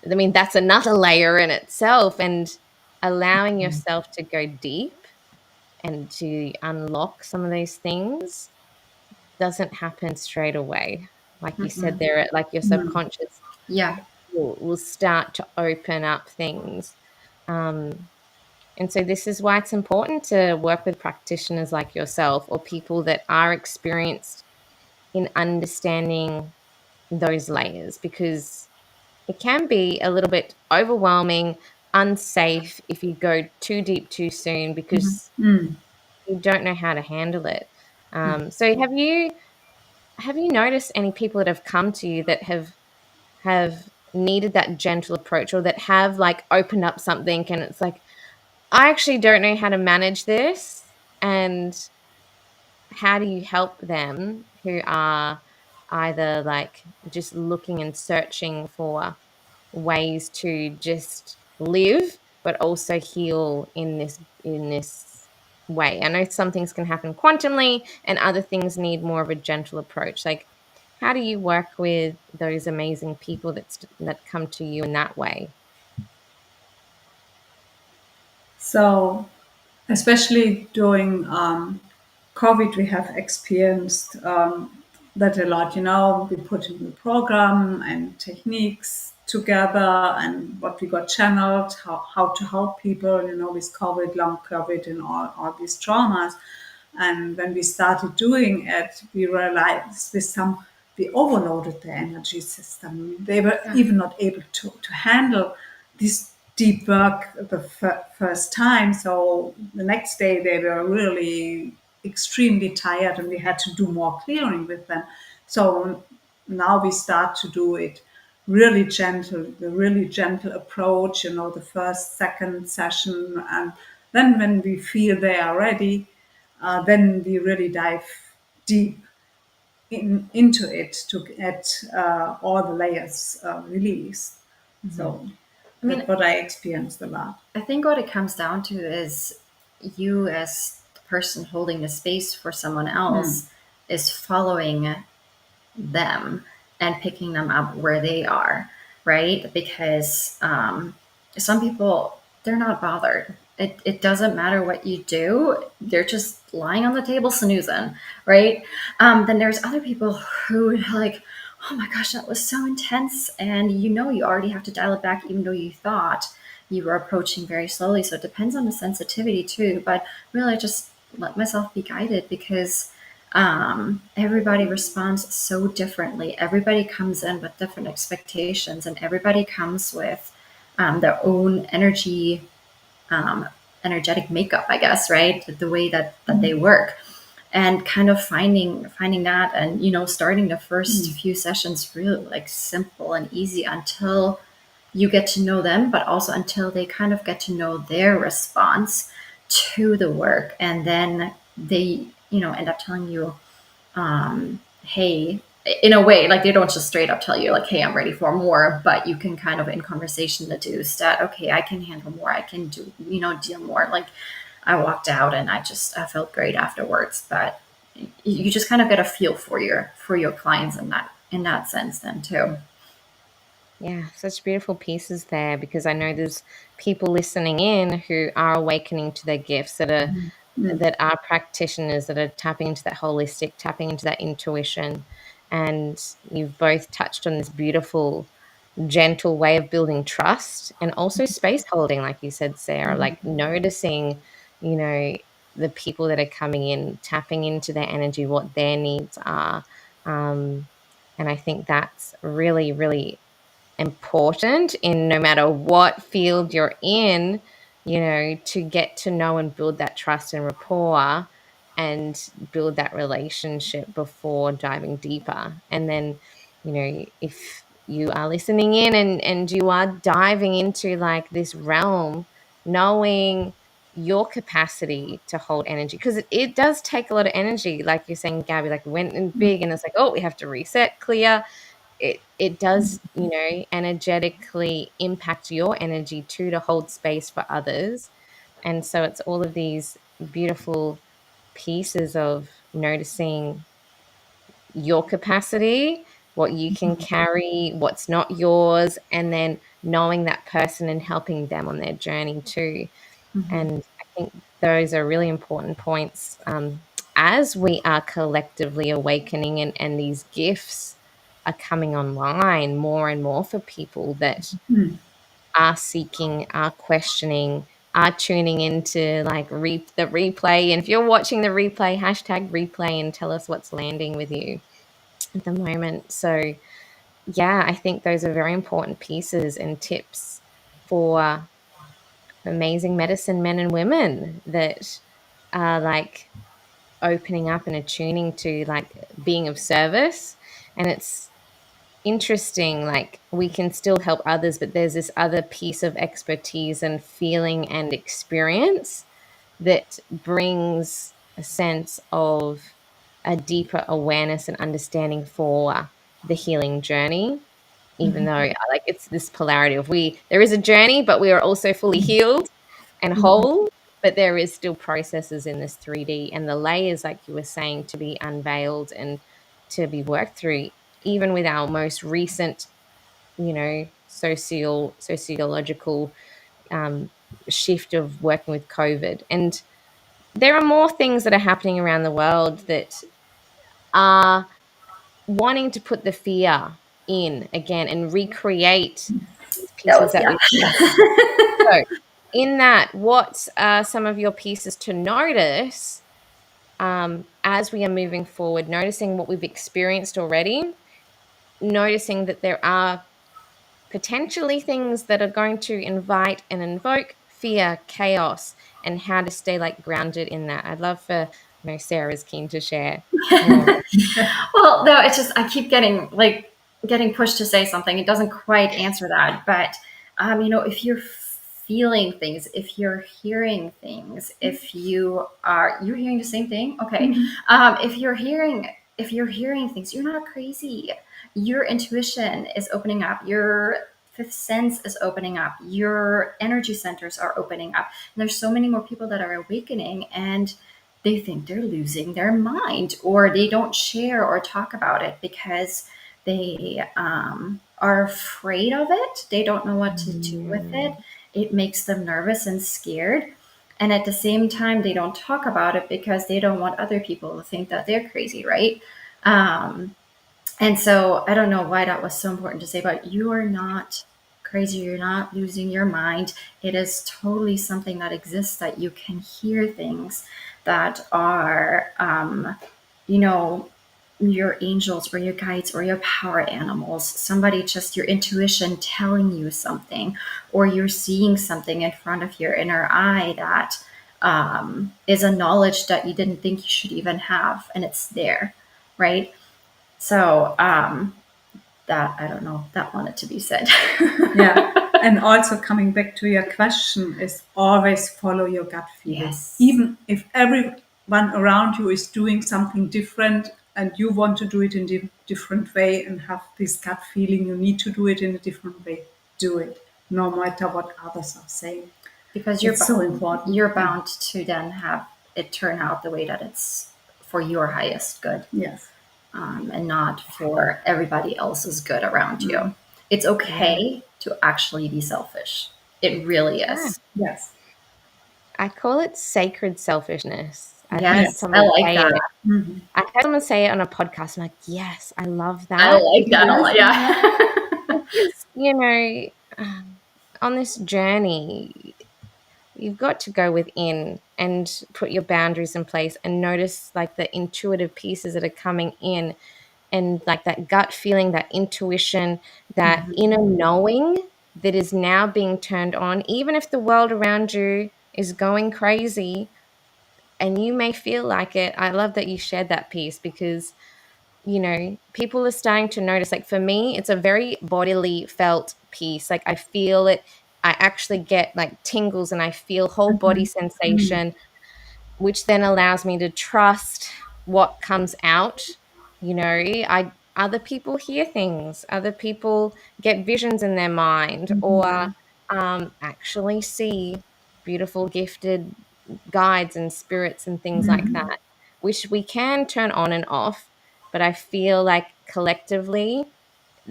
I mean, that's another layer in itself. And allowing yourself to go deep and to unlock some of those things doesn't happen straight away. Like you said there, like your subconscious Yeah. will start to open up things. Um, and so this is why it's important to work with practitioners like yourself, or people that are experienced in understanding those layers, because it can be a little bit overwhelming, unsafe if you go too deep too soon, because you don't know how to handle it. So have you noticed any people that have come to you that have needed that gentle approach, or that have like opened up something and it's like, I actually don't know how to manage this? And how do you help them who are either like just looking and searching for ways to just live, but also heal in this way? I know some things can happen quantumly and other things need more of a gentle approach. Like, how do you work with those amazing people that come to you in that way? So, especially during COVID, we have experienced that a lot. We put in the program and techniques together, and what we got channeled, how to help people, with COVID, long COVID, and all these traumas. And when we started doing it, we realized we overloaded the energy system. They were even not able to handle this deep work the first time. So the next day they were really extremely tired, and we had to do more clearing with them. So now we start to do it the really gentle approach, the first, second session. And then when we feel they are ready, then we really dive deep into it to get all the layers released. So I mean, that's what I experienced a lot. I think what it comes down to is you, as the person holding the space for someone else, is following them and picking them up where they are, right? Because some people, they're not bothered. It doesn't matter what you do, they're just lying on the table snoozing, right? Then there's other people who are like, oh my gosh, that was so intense. And you already have to dial it back, even though you thought you were approaching very slowly. So it depends on the sensitivity too. But really, I just let myself be guided, because everybody responds so differently. Everybody comes in with different expectations, and everybody comes with their own energetic makeup, I guess, right? The way that they work, and kind of finding that, and starting the first few sessions really like simple and easy until you get to know them, but also until they kind of get to know their response to the work, and then they end up telling you, hey, in a way, like they don't just straight up tell you like, hey, I'm ready for more, but you can kind of in conversation deduce that, okay, I can handle more, I can do, deal more. Like, I walked out and I felt great afterwards. But you just kind of get a feel for your clients in that sense then too. Yeah, such beautiful pieces there, because I know there's people listening in who are awakening to their gifts, that are practitioners, that are tapping into that holistic, tapping into that intuition. And you've both touched on this beautiful, gentle way of building trust, and also space holding, like you said, Sarah, like noticing, you know, the people that are coming in, tapping into their energy, what their needs are. Um, and I think that's really, really important in no matter what field you're in, to get to know and build that trust and rapport, and build that relationship before diving deeper. And then, if you are listening in and you are diving into like this realm, knowing your capacity to hold energy, because it does take a lot of energy, like you're saying, Gabby, like went in big and it's like, oh, we have to reset, clear. It does, energetically impact your energy too, to hold space for others. And so it's all of these beautiful pieces of noticing your capacity, what you can carry, what's not yours, and then knowing that person and helping them on their journey too. And I think those are really important points, as we are collectively awakening, and these gifts are coming online more and more for people that are seeking, are questioning, are tuning into like the replay. And if you're watching the replay, hashtag replay and tell us what's landing with you at the moment. So, yeah, I think those are very important pieces and tips for amazing medicine men and women that are like opening up and attuning to like being of service. And it's interesting, like we can still help others, but there's this other piece of expertise and feeling and experience that brings a sense of a deeper awareness and understanding for the healing journey. Even though like it's this polarity of there is a journey, but we are also fully healed and whole, but there is still processes in this 3D and the layers, like you were saying, to be unveiled and to be worked through, even with our most recent, sociological shift of working with COVID. And there are more things that are happening around the world that are wanting to put the fear in again and recreate these That pieces was, that yeah. we've lost. So, in that, what are some of your pieces to notice, as we are moving forward, noticing what we've experienced already, noticing that there are potentially things that are going to invite and invoke fear, chaos, and how to stay like grounded in that? I'd love for, Sarah's keen to share more. Well, no, it's just I keep getting pushed to say something. It doesn't quite answer that, but if you're feeling things, if you're hearing things, if you're hearing the same thing, okay. If you're hearing things, you're not crazy. Your intuition is opening up. Your fifth sense is opening up. Your energy centers are opening up. And there's so many more people that are awakening, and they think they're losing their mind, or they don't share or talk about it because they are afraid of it. They don't know what to do with it. It makes them nervous and scared. And at the same time, they don't talk about it because they don't want other people to think that they're crazy, right? Um, and so I don't know why that was so important to say, but you are not crazy. You're not losing your mind. It is totally something that exists, that you can hear things that are, you know, your angels or your guides or your power animals, somebody, just your intuition telling you something, or you're seeing something in front of your inner eye that is a knowledge that you didn't think you should even have, and it's there, right? So that, I don't know, that wanted to be said. Yeah. And also coming back to your question is always follow your gut feeling. Yes. Even if everyone around you is doing something different and you want to do it in a different way and have this gut feeling, you need to do it in a different way. Do it, no matter what others are saying. Because It's so important. you're bound to then have it turn out the way that it's for your highest good. Yes. And not for everybody else's good around you. It's okay to actually be selfish. It really Yeah. is. Yes. I call it sacred selfishness. I heard Yes, I someone like say that. it. I heard someone say it on a podcast. I'm like, yes, I love I that, like that a because lot. Yeah. on this journey, you've got to go within and put your boundaries in place and notice like the intuitive pieces that are coming in, and like that gut feeling, that intuition, that inner knowing that is now being turned on, even if the world around you is going crazy. and you may feel like it. I love that you shared that piece because, people are starting to notice. Like for me, it's a very bodily felt piece. Like I feel it. I actually get like tingles and I feel whole body sensation, which then allows me to trust what comes out. I Other people hear things, other people get visions in their mind, or actually see beautiful gifted guides and spirits and things like that, which we can turn on and off. But I feel like collectively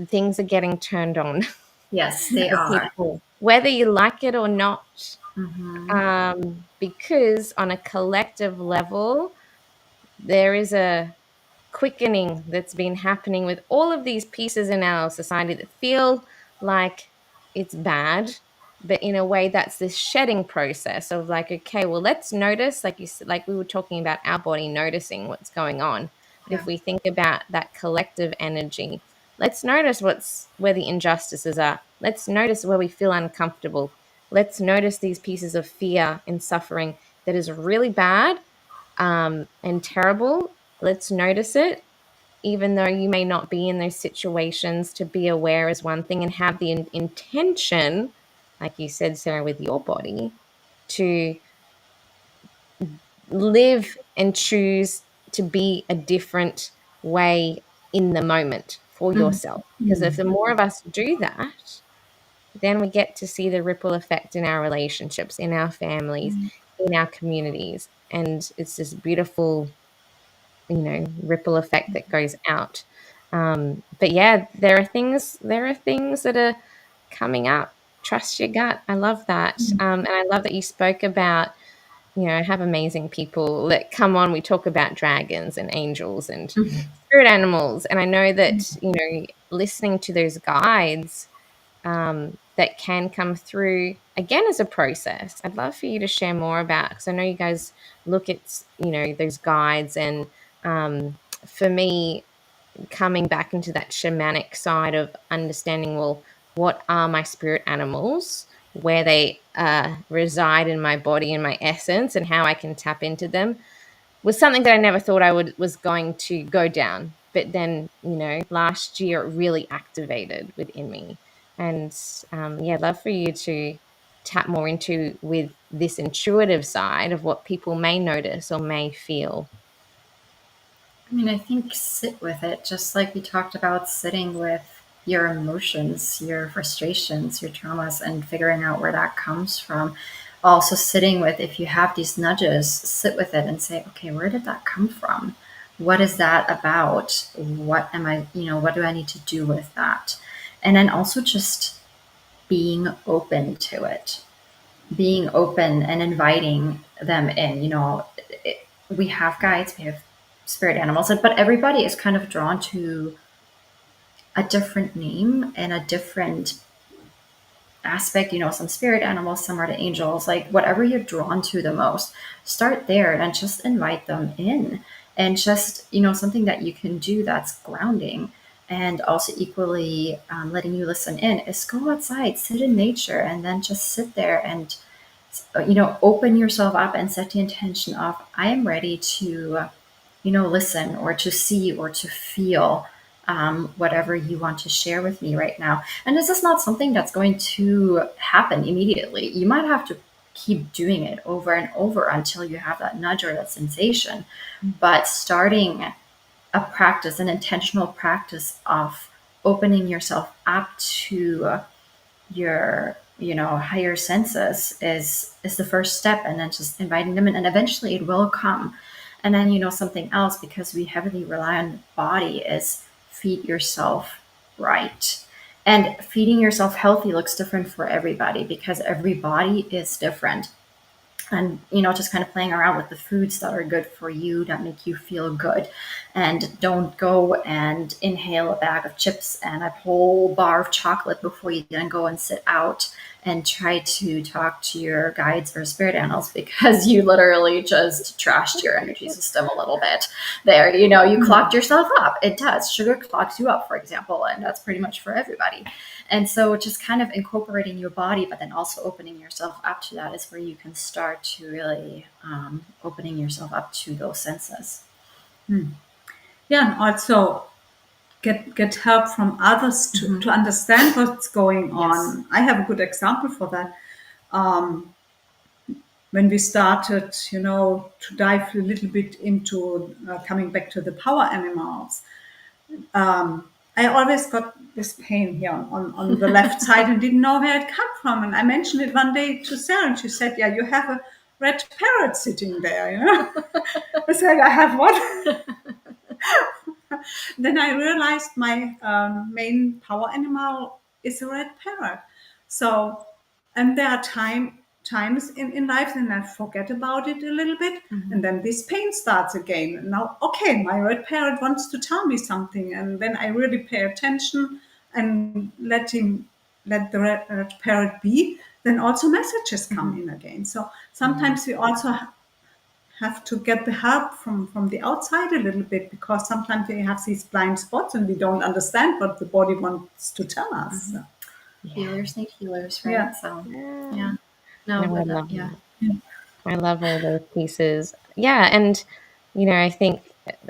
things are getting turned on Yes, they for are. people, whether you like it or not. Hmm. Because on a collective level, there is a quickening that's been happening with all of these pieces in our society that feel like it's bad, but in a way that's this shedding process of like, okay, well, let's notice, like you said, like we were talking about our body noticing what's going on. But Yeah. if we think about that collective energy, let's notice where the injustices are. Let's notice where we feel uncomfortable. Let's notice these pieces of fear and suffering that is really bad, and terrible. Let's notice it, even though you may not be in those situations. To be aware is one thing, and have the intention, like you said, Sarah, with your body, to live and choose to be a different way in the moment for yourself. Because if the more of us do that, then we get to see the ripple effect in our relationships, in our families, in our communities. And it's this beautiful, ripple effect that goes out. But yeah, there are things that are coming up. Trust your gut. I love that. And I love that you spoke about, I have amazing people that come on. We talk about dragons and angels and spirit animals. And I know that, listening to those guides, that can come through again as a process. I'd love for you to share more about, because I know you guys look at, those guides. And for me, coming back into that shamanic side of understanding, well, what are my spirit animals, where they reside in my body and my essence, and how I can tap into them, was something that I never thought was going to go down. But then, last year it really activated within me. And yeah, I'd love for you to tap more into with this intuitive side of what people may notice or may feel. I mean, I think sit with it, just like we talked about sitting with your emotions, your frustrations, your traumas, and figuring out where that comes from. Also, sitting with, if you have these nudges, sit with it and say, okay, where did that come from? What is that about? What am I, what do I need to do with that? And then also just being open to it, being open and inviting them in. We have guides, we have spirit animals, but everybody is kind of drawn to a different name and a different aspect. Some spirit animals, some are the angels, like whatever you're drawn to the most, start there and just invite them in. And just, something that you can do that's grounding and also equally letting you listen in is go outside, sit in nature, and then just sit there and open yourself up and set the intention of, I am ready to listen or to see or to feel whatever you want to share with me right now. And this is not something that's going to happen immediately. You might have to keep doing it over and over until you have that nudge or that sensation. But starting a practice, an intentional practice of opening yourself up to your higher senses is the first step, and then just inviting them in, and eventually it will come. And then something else, because we heavily rely on the body, is feed yourself right. And feeding yourself healthy looks different for everybody because every body is different. And just kind of playing around with the foods that are good for you, that make you feel good. And don't go and inhale a bag of chips and a whole bar of chocolate before you then go and sit out and try to talk to your guides or spirit animals, because you literally just trashed your energy system a little bit there. You clogged yourself up. It does. Sugar clogs you up, for example, and that's pretty much for everybody. And so just kind of incorporating your body, but then also opening yourself up to that is where you can start to really opening yourself up to those senses. Yeah, and also get help from others to understand what's going on. Yes. I have a good example for that. When we started, to dive a little bit into coming back to the power animals, I always got this pain here on the left side and didn't know where it come from. And I mentioned it one day to Sarah, and she said, "Yeah, you have a red parrot sitting there." I said, "I have what?" Then I realized my main power animal is a red parrot. So, and there are times in life, and I forget about it a little bit, and then this pain starts again. And now, okay, my red parrot wants to tell me something, and then I really pay attention and let the red parrot be. Then also messages come in again. So sometimes we also have to get the help from the outside a little bit, because sometimes we have these blind spots and we don't understand what the body wants to tell us. So, Healers need healers, right? yeah. So Yeah. yeah. No, No, I but love yeah. that. I love all those pieces. Yeah, and I think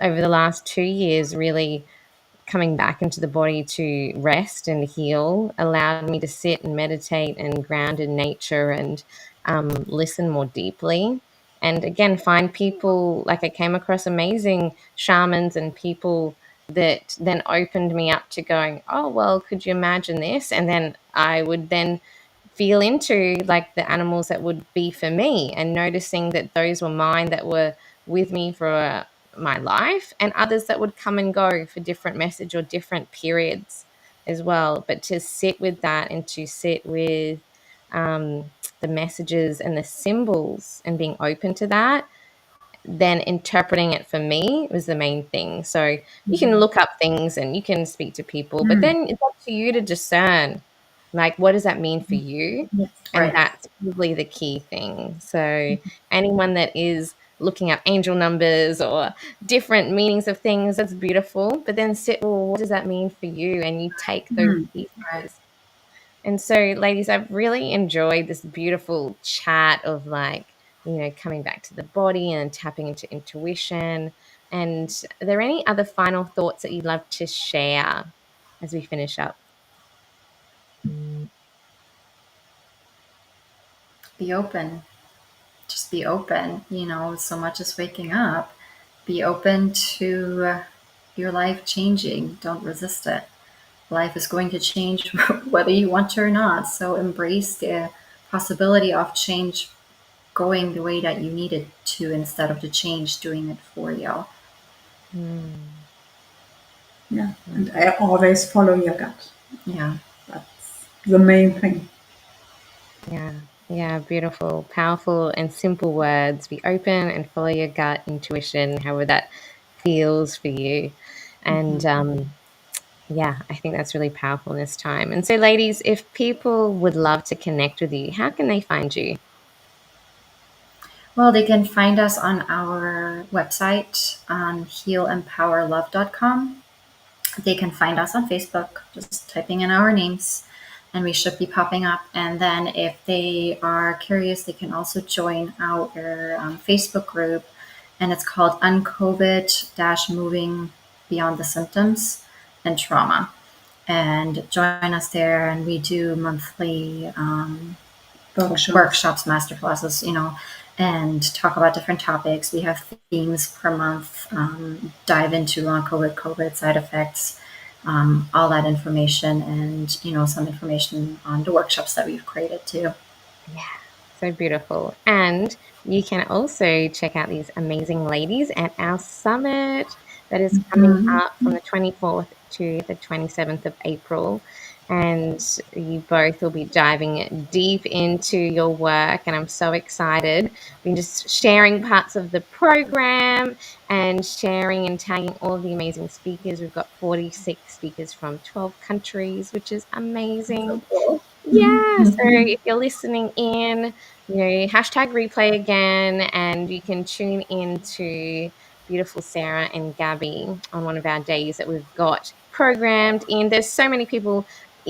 over the last 2 years, really coming back into the body to rest and heal allowed me to sit and meditate and ground in nature and listen more deeply. And again, find people like I came across amazing shamans and people that then opened me up to going, oh, well, could you imagine this? And then I would then feel into like the animals that would be for me and noticing that those were mine that were with me for my life, and others that would come and go for different message or different periods as well. But to sit with that and to sit with the messages and the symbols and being open to that, then interpreting it for me was the main thing. So you can look up things and you can speak to people, but then it's up to you to discern, like, what does that mean for you? Yes. And Right. that's probably the key thing. So anyone that is looking up angel numbers or different meanings of things, that's beautiful. But then sit, well, what does that mean for you? And you take those Right. pieces. And so, ladies, I've really enjoyed this beautiful chat of like, coming back to the body and tapping into intuition. And are there any other final thoughts that you'd love to share as we finish up? Be open. Just be open, so much as waking up. Be open to your life changing. Don't resist it. Life is going to change whether you want to or not. So embrace the possibility of change going the way that you need it to, instead of the change doing it for you. Hmm. Yeah. And I always follow your gut. Yeah. That's the main thing. Yeah. Yeah. Beautiful, powerful, and simple words. Be open and follow your gut intuition, however that feels for you. And yeah, I think that's really powerful in this time. And so, ladies, if people would love to connect with you, how can they find you? Well, they can find us on our website on healempowerlove.com. They can find us on Facebook, just typing in our names, and we should be popping up. And then if they are curious, they can also join our Facebook group, and it's called Uncovid Moving Beyond the Symptoms and Trauma. And join us there, and we do monthly workshops, masterclasses, and talk about different topics. We have themes per month, dive into long COVID side effects, all that information, and some information on the workshops that we've created too. Yeah, so beautiful. And you can also check out these amazing ladies at our summit that is coming up from the 24th to the 27th of April. And you both will be diving deep into your work. And I'm so excited. We've been just sharing parts of the program and sharing and tagging all of the amazing speakers. We've got 46 speakers from 12 countries, which is amazing. Yeah, so if you're listening in, hashtag replay again, and you can tune in to beautiful Sarah and Gabby on one of our days that we've got programmed in. There's so many people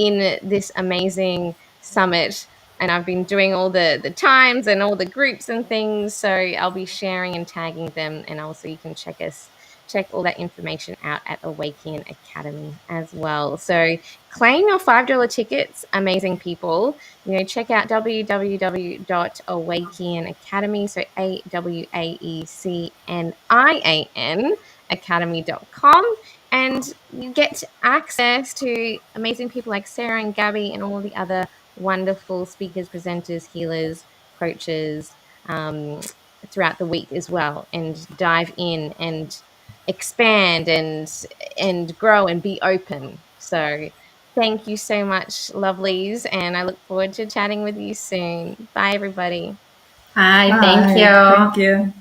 in this amazing summit. And I've been doing all the times and all the groups and things. So I'll be sharing and tagging them. And also you can check all that information out at Awæcnian Academy as well. So claim your $5 tickets, amazing people. Check out www.awæcnian academy, so AWAECNIAN academy.com, and you get access to amazing people like Sarah and Gabby and all the other wonderful speakers, presenters, healers, coaches, throughout the week as well, and dive in and expand and grow and be open. So thank you so much, lovelies, and I look forward to chatting with you soon. Bye, everybody. Hi, thank Bye. you. Thank you.